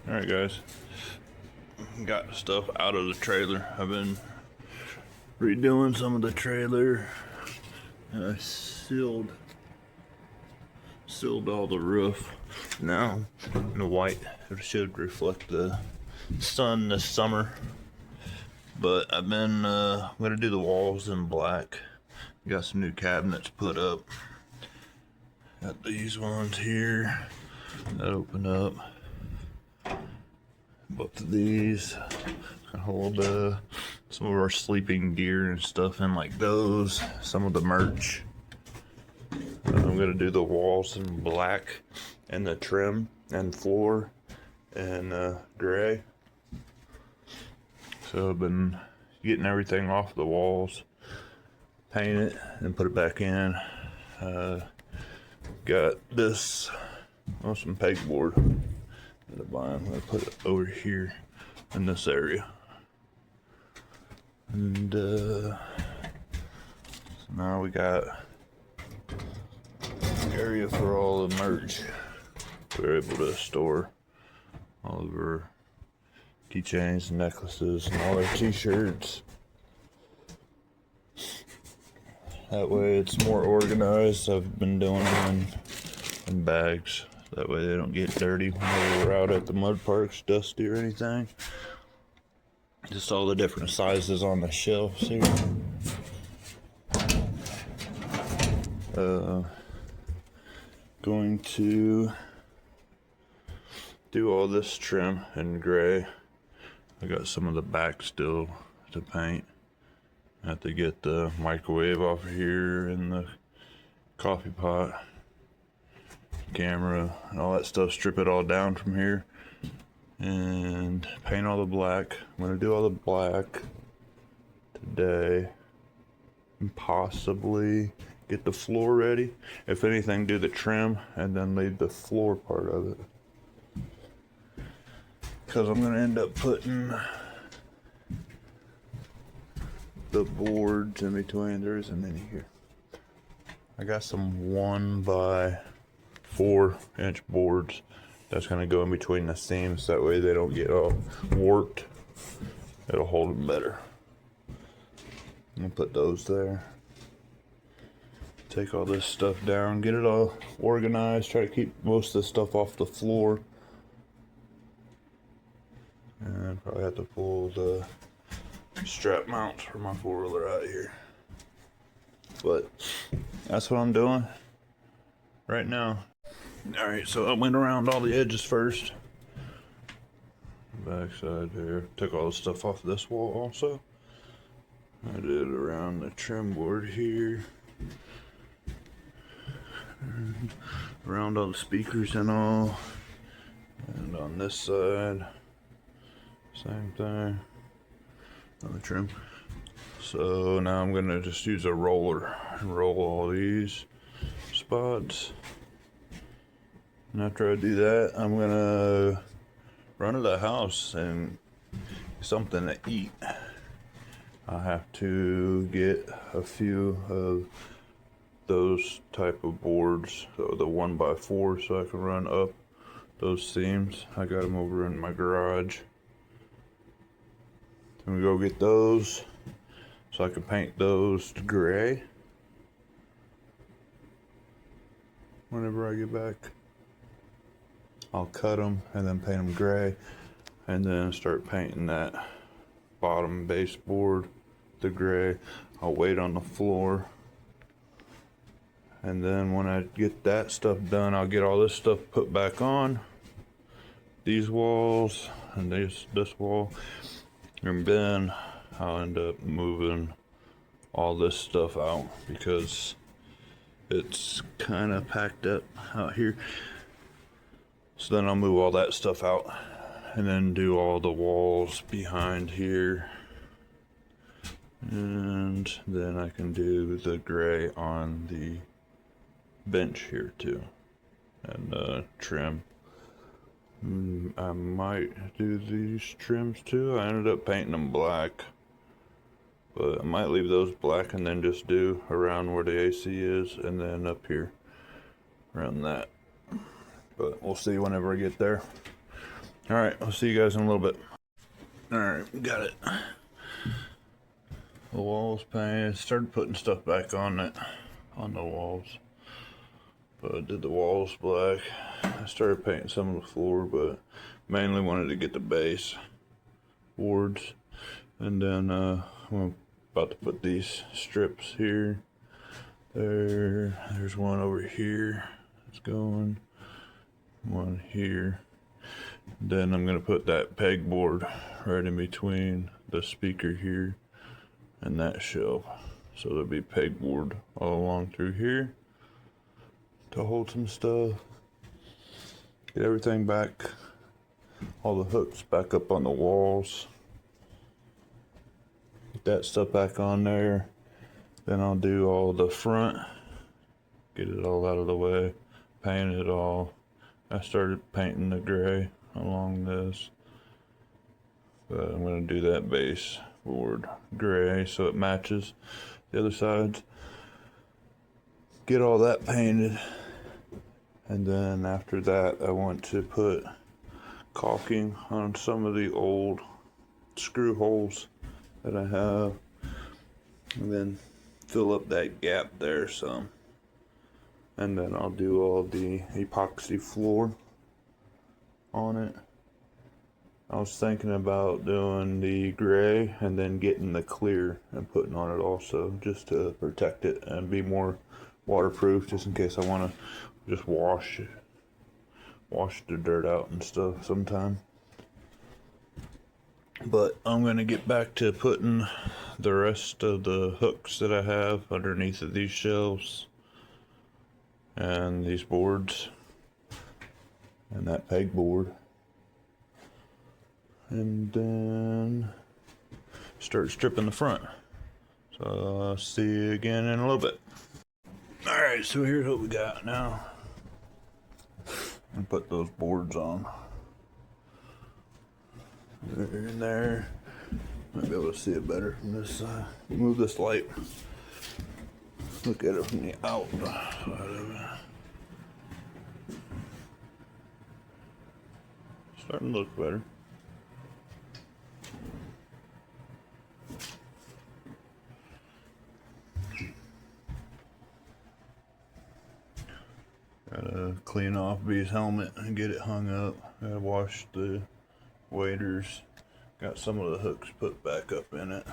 Alright guys, got stuff out of the trailer. I've been redoing some of the trailer. I sealed all the roof. Now in the white, it should reflect the sun this summer. But I've been I'm gonna do the walls in black. Got some new cabinets put up. Got these ones here that open up. Both of these can hold some of our sleeping gear and stuff in, like those. Some of the merch. I'm gonna do the walls in black and the trim and floor in gray. So I've been getting everything off the walls, paint it, and put it back in. Got this, some pegboard that I'm buying. I'm gonna put it over here in this area. And so now we got an area for all the merch. We're able to store all of our keychains and necklaces and all our t-shirts. That way it's more organized. I've been doing them in bags. That way they don't get dirty whenever we're out at the mud parks, dusty or anything. Just all the different sizes on the shelves here. Going to do all this trim in gray. I got some of the back still to paint. I have to get the microwave off of here and the coffee pot, camera, and all that stuff. Strip it all down from here and paint all the black. I'm gonna do all the black today and possibly get the floor ready. If anything, do the trim and then leave the floor part of it, because I'm gonna end up putting the boards in between. There isn't any here. I got some 1x4-inch boards that's gonna go in between the seams. That way they don't get all warped. It'll hold them better. I'm gonna put those there. Take all this stuff down, get it all organized. Try to keep most of the stuff off the floor. And probably have to pull the strap mounts for my four-wheeler out of here. But that's what I'm doing right now. Alright, so I went around all the edges first. Back side here. Took all the stuff off this wall also. I did around the trim board here. Around all the speakers and all. And on this side, same thing on the trim. So now I'm gonna just use a roller and roll all these spots. And after I do that, I'm gonna run to the house and something to eat. I have to get a few of those type of boards, so the 1x4, so I can run up those seams. I got them over in my garage. I'm gonna go get those so I can paint those to gray whenever I get back. I'll cut them and then paint them gray, and then start painting that bottom baseboard the gray. I'll wait on the floor, and then when I get that stuff done, I'll get all this stuff put back on these walls and this wall, and then I'll end up moving all this stuff out because it's kind of packed up out here. So then I'll move all that stuff out and then do all the walls behind here. And then I can do the gray on the bench here too. And trim. I might do these trims too. I ended up painting them black. But I might leave those black and then just do around where the AC is and then up here around that. But we'll see whenever I get there. All right, I'll see you guys in a little bit. All right, got it. The walls painted. Started putting stuff back on it, on the walls. But I did the walls black. I started painting some of the floor, but mainly wanted to get the base boards. And then I'm about to put these strips here. There's one over here. It's going. One here. Then I'm gonna put that pegboard right in between the speaker here and that shelf. So there'll be pegboard all along through here to hold some stuff. Get everything back, all the hooks back up on the walls. Get that stuff back on there. Then I'll do all the front, get it all out of the way, paint it all. I started painting the gray along this, but I'm going to do that base board gray so it matches the other sides. Get all that painted, and then after that I want to put caulking on some of the old screw holes that I have, and then fill up that gap there some. And then I'll do all the epoxy floor on it. I was thinking about doing the gray and then getting the clear and putting on it also, just to protect it and be more waterproof, just in case I want to just wash the dirt out and stuff sometime. But I'm going to get back to putting the rest of the hooks that I have underneath of these shelves and these boards and that pegboard, and then start stripping the front. So I'll see you again in a little bit. Alright, so here's what we got now. And put those boards on. They're in there. Might be able to see it better from this side. Move this light. Look at it from the outside of it. Starting to look better. Gotta clean off B's helmet and get it hung up. Gotta wash the waders. Got some of the hooks put back up in it.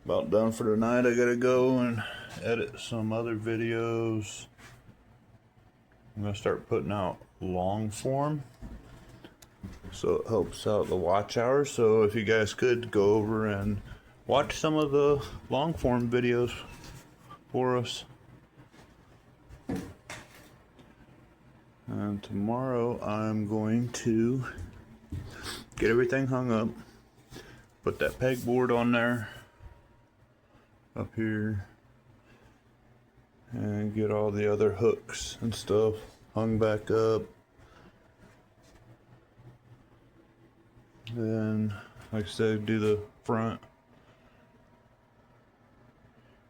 About done for tonight. I gotta go and edit some other videos. I'm gonna start putting out long form, so it helps out the watch hours. So if you guys could go over and watch some of the long form videos for us. And tomorrow I'm going to get everything hung up, put that pegboard on there up here, and get all the other hooks and stuff hung back up. Then, like I said, do the front.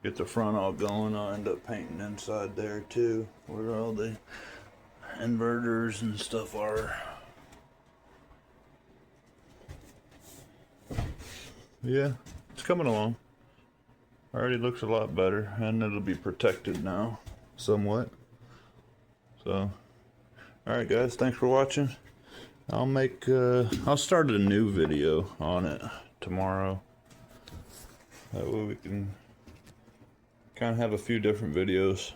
Get the front all going. I'll end up painting inside there too, where all the inverters and stuff are. Yeah, it's coming along. Already looks a lot better, and it'll be protected now somewhat. So alright guys, thanks for watching. I'll start a new video on it tomorrow. That way we can kind of have a few different videos.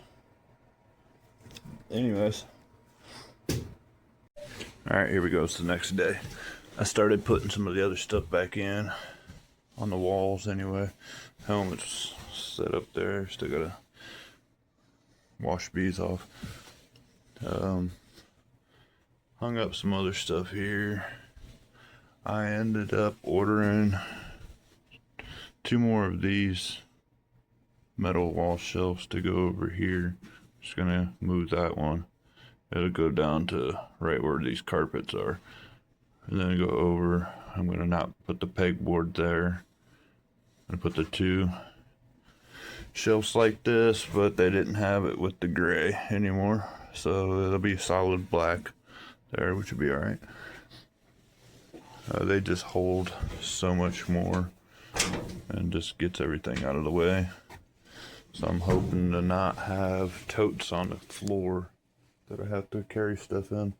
Anyways, alright, here we go. It's the next day. I started putting some of the other stuff back in on the walls anyway. Helmet's set up there. Still gotta wash B's off. Hung up some other stuff here. I ended up ordering 2 more of these metal wall shelves to go over here. Just gonna move that one. It'll go down to right where these carpets are, and then go over. I'm gonna not put the pegboard there and put the 2 shelves like this, but they didn't have it with the gray anymore. So it'll be solid black there, which would be alright. They just hold so much more and just gets everything out of the way. So I'm hoping to not have totes on the floor that I have to carry stuff in.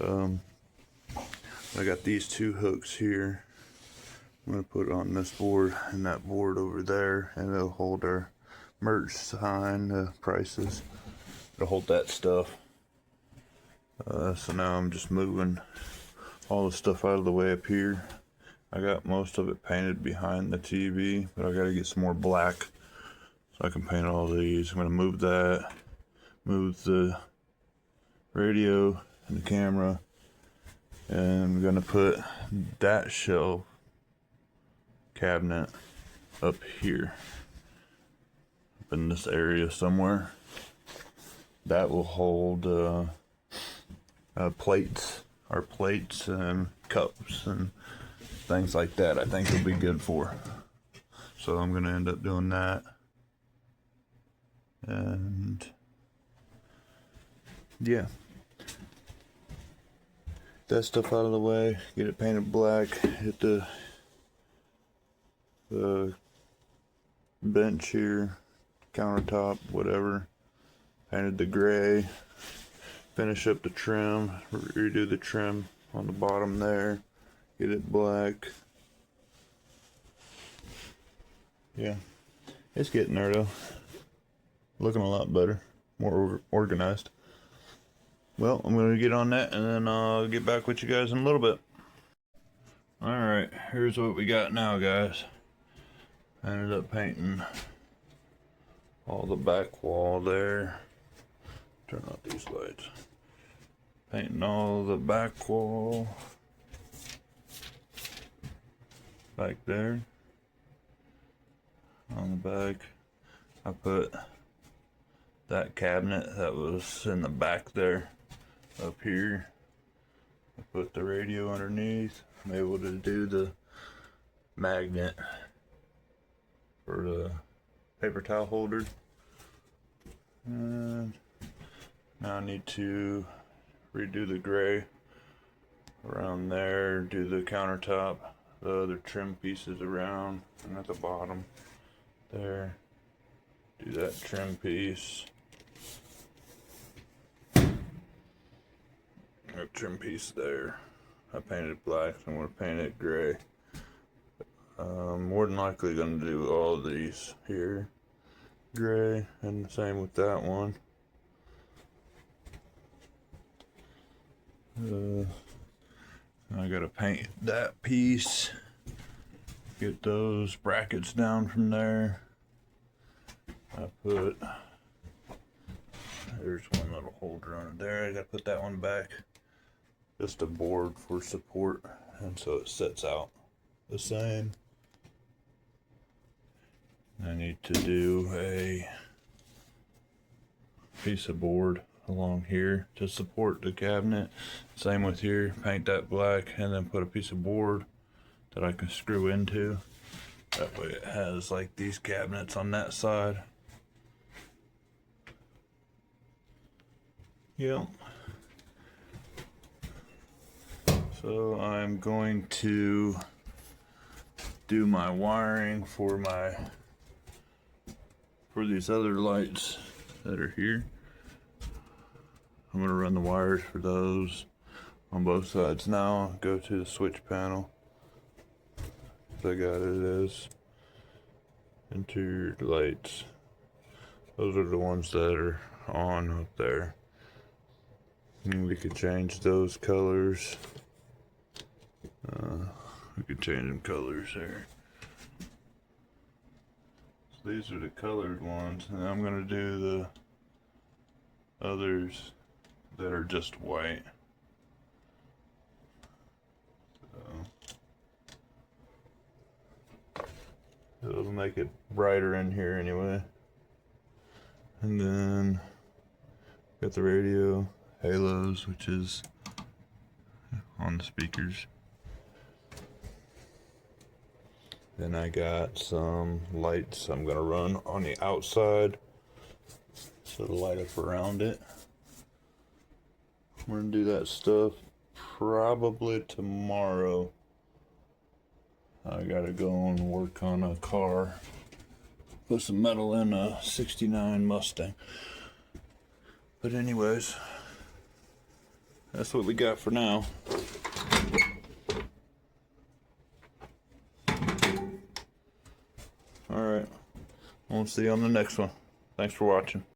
I got these two hooks here. I'm gonna put it on this board and that board over there, and it'll hold our merch sign, prices. It'll hold that stuff. So now I'm just moving all the stuff out of the way up here. I got most of it painted behind the TV, but I gotta get some more black so I can paint all these. I'm gonna move that, move the radio and the camera, and I'm gonna put that shelf cabinet up here, up in this area somewhere. That will hold plates, our plates and cups and things like that. I think it'll be good for. So I'm gonna end up doing that. And yeah, that stuff out of the way, get it painted black, hit the bench here, countertop, whatever, painted the gray, finish up the trim, redo the trim on the bottom there, get it black. Yeah, it's getting there though, looking a lot better, more organized. Well, I'm gonna get on that and then I'll get back with you guys in a little bit. Alright, here's what we got now, guys. I ended up painting all the back wall there. Turn off these lights. Painting all the back wall back there. On the back, I put that cabinet that was in the back there up here. I put the radio underneath. I'm able to do the magnet for the paper towel holder. And now I need to redo the gray around there, do the countertop, the other trim pieces around and at the bottom there, do that trim piece, that trim piece there. I painted black, so I'm going to paint it gray. More than likely going to do all of these here gray, and the same with that one. I gotta paint that piece, get those brackets down from there. There's one little holder on it there. I gotta put that one back, just a board for support, and so it sets out the same. I need to do a piece of board along here to support the cabinet. Same with here, paint that black and then put a piece of board that I can screw into. That way it has like these cabinets on that side. Yep. So I'm going to do my wiring for these other lights that are here. I'm going to run the wires for those on both sides now. Go to the switch panel. I got it as interior lights. Those are the ones that are on up there. And we could change those colors. We could change them colors there. So these are the colored ones, and I'm going to do the others that are just white. So it'll make it brighter in here anyway. And then got the radio halos, which is on the speakers. Then I got some lights I'm gonna run on the outside so to light up around it. We're gonna do that stuff probably tomorrow. I gotta go and work on a car. Put some metal in a '69 Mustang. But anyways, that's what we got for now. Alright, we'll see you on the next one. Thanks for watching.